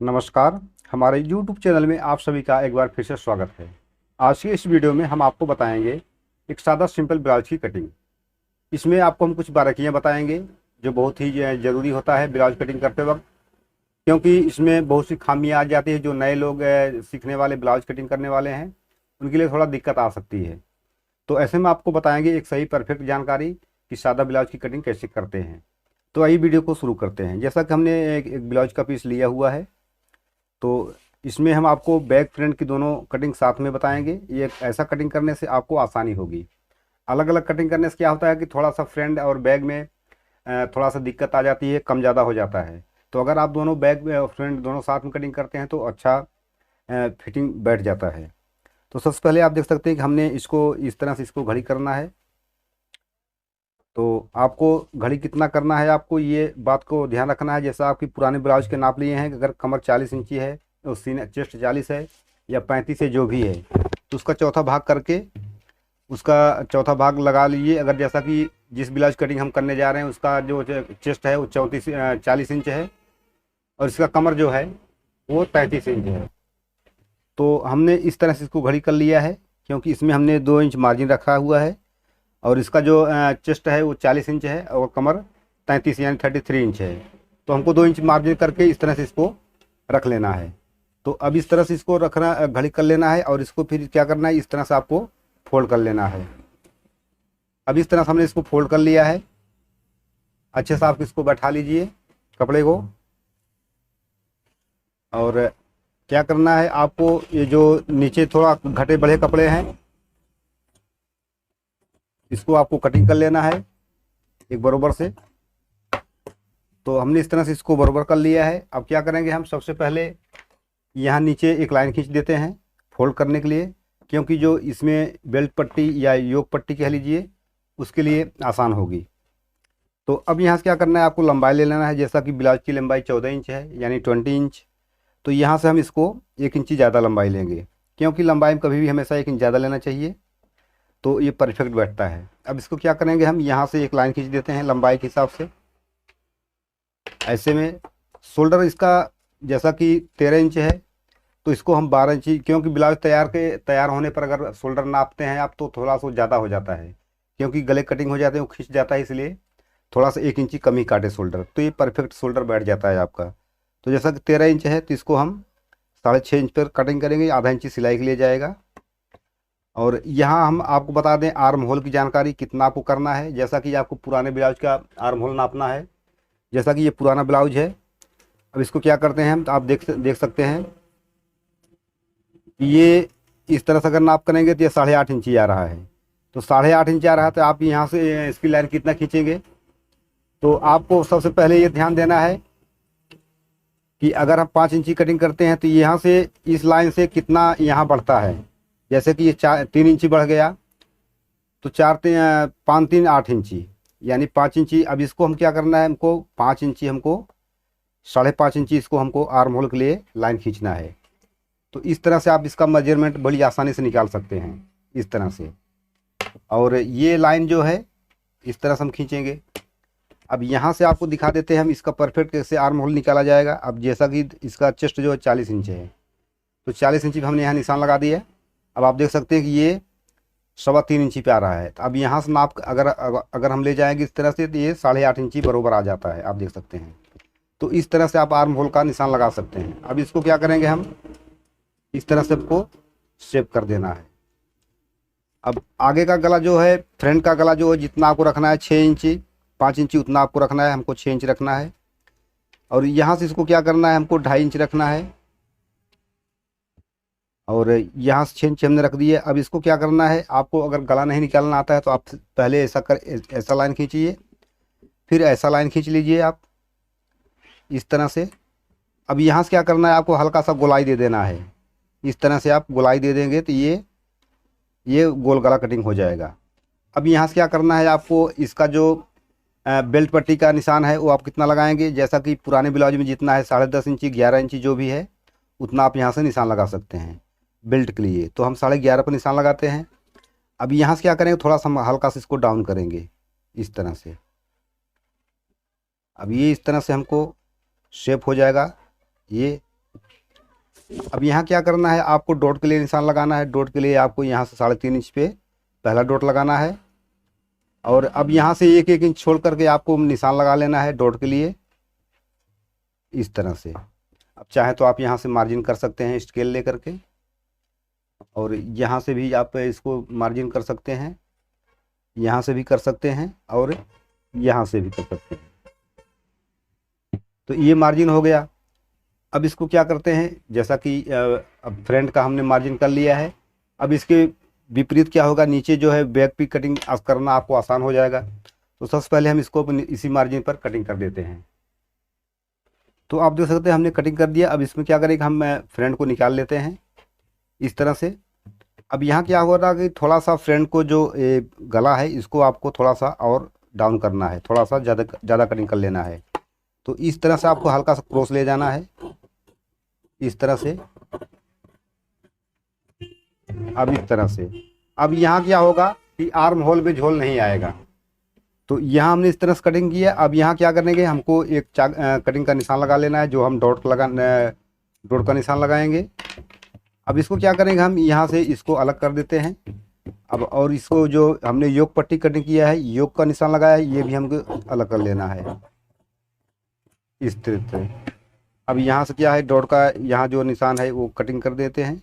नमस्कार। हमारे YouTube channel में आप सभी का एक बार फिर से स्वागत है। आज की इस वीडियो में हम आपको बताएंगे एक सादा सिंपल ब्लाउज की कटिंग। इसमें आपको हम कुछ बारीकियां बताएंगे जो बहुत ही ज़रूरी होता है ब्लाउज कटिंग करते वक्त, क्योंकि इसमें बहुत सी खामियां आ जाती है। जो नए लोग सीखने वाले ब्लाउज कटिंग करने वाले हैं उनके लिए थोड़ा दिक्कत आ सकती है। तो ऐसे में आपको बताएंगे एक सही परफेक्ट जानकारी कि सादा ब्लाउज की कटिंग कैसे करते हैं। तो आइए वीडियो को शुरू करते हैं। जैसा कि हमने एक ब्लाउज का पीस लिया हुआ है, तो इसमें हम आपको बैक फ्रंट की दोनों कटिंग साथ में बताएंगे। ये ऐसा कटिंग करने से आपको आसानी होगी। अलग अलग कटिंग करने से क्या होता है कि थोड़ा सा फ्रंट और बैक में थोड़ा सा दिक्कत आ जाती है, कम ज़्यादा हो जाता है। तो अगर आप दोनों बैक और फ्रंट दोनों साथ में कटिंग करते हैं तो अच्छा फिटिंग बैठ जाता है। तो सबसे पहले आप देख सकते हैं कि हमने इसको इस तरह से इसको घड़ी करना है। तो आपको घड़ी कितना करना है, आपको ये बात को ध्यान रखना है। जैसा आपकी पुराने ब्लाउज के नाप लिए हैं कि अगर कमर 40 इंची है और सीना चेस्ट 40 है या 35 है जो भी है, तो उसका चौथा भाग करके उसका चौथा भाग लगा लीजिए। अगर जैसा कि जिस ब्लाउज कटिंग हम करने जा रहे हैं उसका जो चेस्ट है वो 40 इंच है और इसका कमर जो है वो 35 इंच है। तो हमने इस तरह से इसको घड़ी कर लिया है, क्योंकि इसमें हमने 2 इंच मार्जिन रखा हुआ है और इसका जो चेस्ट है वो 40 इंच है और कमर 33 यानी 33 इंच है। तो हमको 2 इंच मार्जिन करके इस तरह से इसको रख लेना है। तो अब इस तरह से इसको रखना, घड़ी कर लेना है और इसको फिर क्या करना है, इस तरह से आपको फोल्ड कर लेना है। अब इस तरह से हमने इसको फोल्ड कर लिया है। अच्छे से आप इसको बैठा लीजिए कपड़े को। और क्या करना है आपको, ये जो नीचे थोड़ा घटे बढ़े कपड़े हैं इसको आपको कटिंग कर लेना है एक बराबर से। तो हमने इस तरह से इसको बराबर कर लिया है। अब क्या करेंगे, हम सबसे पहले यहाँ नीचे एक लाइन खींच देते हैं फोल्ड करने के लिए, क्योंकि जो इसमें बेल्ट पट्टी या योक पट्टी कह लीजिए उसके लिए आसान होगी। तो अब यहाँ से क्या करना है, आपको लंबाई ले लेना है। जैसा कि ब्लाउज की लंबाई 14 इंच है यानी 20 इंच। तो यहाँ से हम इसको 1 इंची ज़्यादा लंबाई लेंगे, क्योंकि लंबाई में कभी भी हमेशा 1 इंच ज़्यादा लेना चाहिए, तो ये परफेक्ट बैठता है। अब इसको क्या करेंगे, हम यहाँ से एक लाइन खींच देते हैं लंबाई के हिसाब से। ऐसे में शोल्डर इसका जैसा कि 13 इंच है तो इसको हम 12 इंची, क्योंकि ब्लाउज तैयार होने पर अगर शोल्डर नापते हैं आप तो थोड़ा सा ज़्यादा हो जाता है, क्योंकि गले कटिंग हो जाते हैं वो खींच जाता है, इसलिए थोड़ा सा 1 इंची कम ही काटे शोल्डर, तो ये परफेक्ट शोल्डर बैठ जाता है आपका। तो जैसा कि 13 इंच है तो इसको हम 6.5 इंच पर कटिंग करेंगे, आधा इंची सिलाई के लिए जाएगा। और यहाँ हम आपको बता दें आर्म होल की जानकारी कितना आपको करना है। जैसा कि आपको पुराने ब्लाउज का आर्म होल नापना है। जैसा कि ये पुराना ब्लाउज है, अब इसको क्या करते हैं हम, तो आप देख सकते हैं कि ये इस तरह से अगर नाप करेंगे तो ये 8.5 इंची आ रहा है। तो 8.5 इंच आ रहा है तो आप यहाँ से इसकी लाइन कितना खींचेंगे। तो आपको सबसे पहले ये ध्यान देना है कि अगर हम 5 इंची कटिंग करते हैं तो यहाँ से इस लाइन से कितना यहाँ बढ़ता है। जैसे कि ये 3 इंची बढ़ गया तो 5 3 8 इंची यानी 5 इंची। अब इसको हम क्या करना है, हमको 5 इंची, हमको 5.5 इंची इसको हमको आर्म होल के लिए लाइन खींचना है। तो इस तरह से आप इसका मेजरमेंट बड़ी आसानी से निकाल सकते हैं इस तरह से। और ये लाइन जो है इस तरह से हम खींचेंगे। अब यहाँ से आपको दिखा देते हैं हम इसका परफेक्ट कैसे आर्म होल निकाला जाएगा। अब जैसा कि इसका चेस्ट जो है 40 इंच है तो 40 इंची हमने यहाँ निशान लगा दिया है। अब आप देख सकते हैं कि ये 3.25 इंची पे आ रहा है। तो अब यहाँ से नाप अगर हम ले जाएंगे इस तरह से तो ये 8.5 इंची बरोबर आ जाता है, आप देख सकते हैं। तो इस तरह से आप आर्म होल का निशान लगा सकते हैं। अब इसको क्या करेंगे, हम इस तरह से आपको शेप कर देना है। अब आगे का गला जो है, फ्रंट का गला जो है जितना आपको रखना है 6 इंची 5 इंची उतना आपको रखना है, हमको 6 इंच रखना है। और यहाँ से इसको क्या करना है, हमको 2.5 इंच रखना है और यहाँ से 6 इंच हमने रख दिए। अब इसको क्या करना है, आपको अगर गला नहीं निकालना आता है तो आप पहले ऐसा लाइन खींचिए, फिर ऐसा लाइन खींच लीजिए आप इस तरह से। अब यहाँ से क्या करना है, आपको हल्का सा गोलाई दे देना है। इस तरह से आप गोलाई दे देंगे तो ये गोल गला कटिंग हो जाएगा। अब यहाँ से क्या करना है, आपको इसका जो बेल्ट पट्टी का निशान है वो आप कितना लगाएंगे। जैसा कि पुराने ब्लाउज में जितना है 10.5 इंची 11 इंची जो भी है उतना आप यहाँ से निशान लगा सकते हैं बेल्ट के लिए। तो हम 11.5 पर निशान लगाते हैं। अब यहाँ से क्या करेंगे, थोड़ा सा हल्का से इसको डाउन करेंगे इस तरह से। अब ये इस तरह से हमको शेप हो जाएगा ये अब यहाँ क्या करना है, आपको डॉट के लिए निशान लगाना है। डॉट के लिए आपको यहाँ से 3.5 इंच पे पहला डॉट लगाना है, और अब यहाँ से 1-1 इंच छोड़ करके आपको निशान लगा लेना है डॉट के लिए, इस तरह से। अब चाहे तो आप यहाँ से मार्जिन कर सकते हैं स्केल ले करके, और यहाँ से भी आप इसको मार्जिन कर सकते हैं, यहाँ से भी कर सकते हैं, और यहाँ से भी कर सकते हैं। तो ये मार्जिन हो गया। अब इसको क्या करते हैं, जैसा कि अब फ्रंट का हमने मार्जिन कर लिया है, अब इसके विपरीत क्या होगा, नीचे जो है बैक की कटिंग करना आपको आसान हो जाएगा। तो सबसे पहले हम इसको इसी मार्जिन पर कटिंग कर देते हैं। तो आप देख सकते हैं हमने कटिंग कर दिया। अब इसमें क्या करेंगे, हम फ्रंट को निकाल लेते हैं इस तरह से। अब यहाँ क्या हो रहा है कि थोड़ा सा फ्रंट को जो गला है इसको आपको थोड़ा सा और डाउन करना है, थोड़ा सा ज़्यादा कटिंग कर लेना है। तो इस तरह से आपको हल्का सा क्रॉस ले जाना है, इस तरह से। अब इस तरह से, अब यहाँ क्या होगा कि आर्म होल में झोल नहीं आएगा। तो यहाँ हमने इस तरह से कटिंग किया। अब यहाँ क्या करेंगे, हमको एक कटिंग का निशान लगा लेना है, जो हम डॉट का निशान लगाएंगे। अब इसको क्या करेंगे, हम यहाँ से इसको अलग कर देते हैं। अब और इसको जो हमने योग पट्टी कटिंग किया है, योग का निशान लगाया है, ये भी हमको अलग कर लेना है इस तरह से। अब यहाँ से क्या है, डॉट का यहाँ जो निशान है वो कटिंग कर देते हैं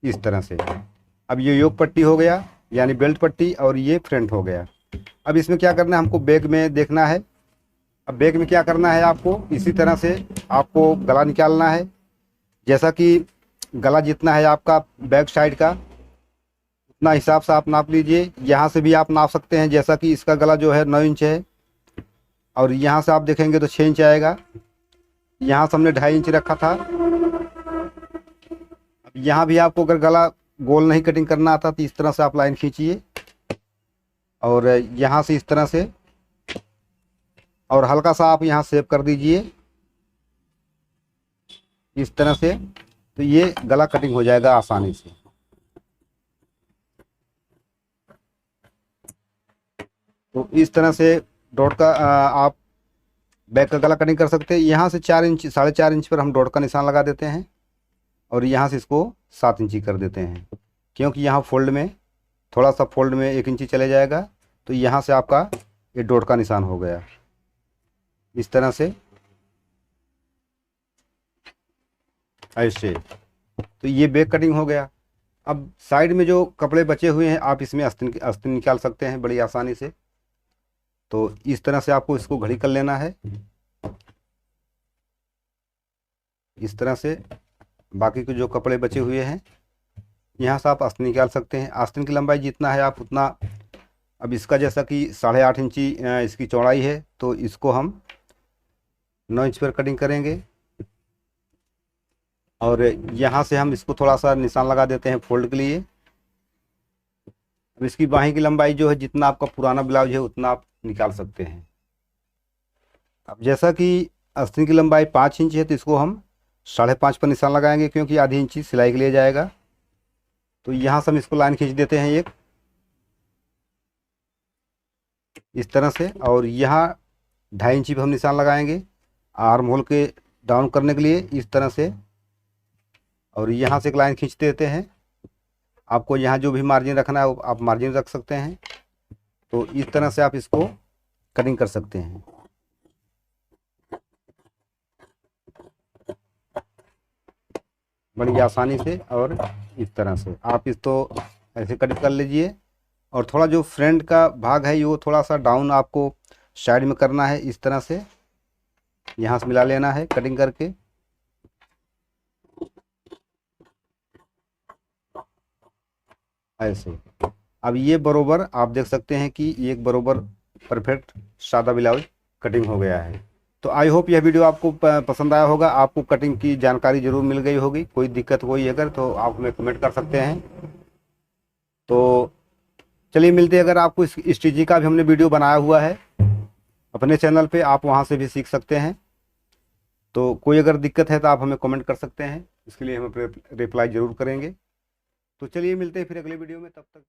इस तरह से। अब ये योग पट्टी हो गया, यानी बेल्ट पट्टी, और ये फ्रंट हो गया। अब इसमें क्या करना है, हमको बैक में देखना है। अब बैक में क्या करना है, आपको इसी तरह से आपको गला निकालना है। जैसा कि गला जितना है आपका बैक साइड का, उतना हिसाब से आप नाप लीजिए। यहाँ से भी आप नाप सकते हैं, जैसा कि इसका गला जो है 9 इंच है, और यहाँ से आप देखेंगे तो 6 इंच आएगा। यहाँ से हमने 2.5 इंच रखा था। अब यहाँ भी आपको अगर गला गोल नहीं कटिंग करना आता तो इस तरह से आप लाइन खींचिए, और यहाँ से इस तरह से, और हल्का सा आप यहाँ शेप कर दीजिए इस तरह से। तो ये गला कटिंग हो जाएगा आसानी से। तो इस तरह से डॉट का आप बैक का गला कटिंग कर सकते हैं। यहाँ से 4 इंच 4.5 इंच पर हम डॉट का निशान लगा देते हैं, और यहाँ से इसको 7 इंची कर देते हैं, क्योंकि यहाँ फोल्ड में थोड़ा सा फोल्ड में 1 इंची चले जाएगा। तो यहाँ से आपका ये डॉट का निशान हो गया इस तरह से, ऐसे। तो ये बैक कटिंग हो गया। अब साइड में जो कपड़े बचे हुए हैं, आप इसमें आस्तीन निकाल सकते हैं बड़ी आसानी से। तो इस तरह से आपको इसको घड़ी कर लेना है इस तरह से। बाकी के जो कपड़े बचे हुए हैं, यहाँ से आप आस्तीन निकाल सकते हैं। आस्तीन की लंबाई जितना है आप उतना। अब इसका जैसा कि 8.5 इंची इसकी चौड़ाई है, तो इसको हम 9 इंच पर कटिंग करेंगे, और यहाँ से हम इसको थोड़ा सा निशान लगा देते हैं फोल्ड के लिए। अब इसकी बाहीं की लंबाई जो है, जितना आपका पुराना ब्लाउज है उतना आप निकाल सकते हैं। अब जैसा कि आस्तीन की लंबाई 5 इंच है, तो इसको हम 5.5 पर निशान लगाएंगे, क्योंकि आधी इंची सिलाई के लिए जाएगा। तो यहाँ से हम इसको लाइन खींच देते हैं एक इस तरह से, और यहाँ 2.5 इंची पर हम निशान लगाएंगे आर्म होल के डाउन करने के लिए इस तरह से, और यहाँ से एक लाइन खींच देते हैं। आपको यहाँ जो भी मार्जिन रखना है आप मार्जिन रख सकते हैं। तो इस तरह से आप इसको कटिंग कर सकते हैं। बड़ी आसानी से, और इस तरह से आप इसको ऐसे कटिंग कर लीजिए। और थोड़ा जो फ्रंट का भाग है वो थोड़ा सा डाउन आपको साइड में करना है इस तरह से, यहाँ से मिला लेना है कटिंग करके। ऐसे अब ये बरोबर आप देख सकते हैं कि एक बरोबर परफेक्ट सादा ब्लाउज कटिंग हो गया है। तो आई होप यह वीडियो आपको पसंद आया होगा, आपको कटिंग की जानकारी जरूर मिल गई होगी। कोई दिक्कत हुई अगर तो आप हमें कमेंट कर सकते हैं। तो चलिए मिलते हैं। अगर आपको इस स्टिचिंग का भी हमने वीडियो बनाया हुआ है अपने चैनल पे, आप वहाँ से भी सीख सकते हैं। तो कोई अगर दिक्कत है तो आप हमें कमेंट कर सकते हैं, इसके लिए हम रिप्लाई ज़रूर करेंगे। तो चलिए मिलते हैं फिर अगले वीडियो में, तब तक।